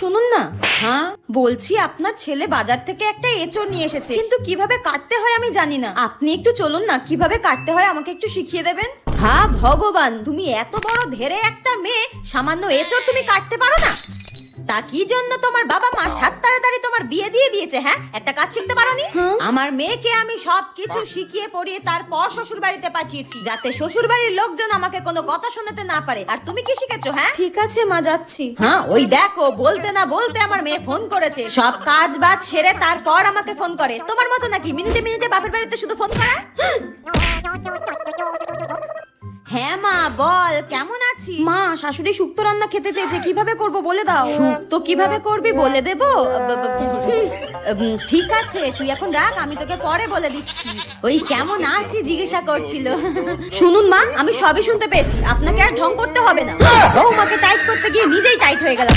শুনুন না। হ্যাঁ বলছি, আপনার ছেলে বাজার থেকে একটা এঁচড় নিয়ে এসেছে, কিন্তু কিভাবে কাটতে হয় আমি জানি না। আপনি একটু চলুন না, কিভাবে কাটতে হয় আমাকে একটু শিখিয়ে দেবেন। হ্যাঁ ভগবান, তুমি এত বড় ধেরে একটা মেয়ে, সামান্য এঁচড় তুমি কাটতে পারো না? তা কি জন্য তোমার বাবা মা সাত তাড়াতাড়ি তোমার বিয়ে দিয়ে দিয়েছে? হ্যাঁ, একটা কাজ শিখতে পারোনি? আমার মেয়েকে আমি সবকিছু শিখিয়ে পড়িয়ে তারপর শ্বশুর বাড়িতে পাঠিয়েছি, যাতে শ্বশুর বাড়ির লোকজন আমাকে কোনো কথা শোনাতে না পারে। আর তুমি কি শিখেছো? হ্যাঁ ঠিক আছে মা, যাচ্ছি। হ্যাঁ ওই দেখো, বলতে না বলতে আমার মেয়ে ফোন করেছে। সব কাজ বাজ ছেড়ে তারপর আমাকে ফোন করে। তোমার মতো নাকি মিনিটে মিনিটে বাপের বাড়িতে শুধু ফোন করা? হ্যাঁ মা বল, কেমন আছিস? মা, শাশুড়ি শুক্তো রান্না খেতে চেয়েছে, কিভাবে করব বলে দাও। শুক্তো কিভাবে করবি বলে দেবো? ঠিক আছে, তুই এখন রাখ, আমি তোকে পরে বলে দিচ্ছি। ওই কেমন আছি জিজ্ঞাসা করছিল। শুনুন মা, আমি সবই শুনতে পেয়েছি, আপনাকে আর ঢং করতে হবে না। বৌমাকে টাইট করতে গিয়ে নিজেই টাইট হয়ে গেলাম।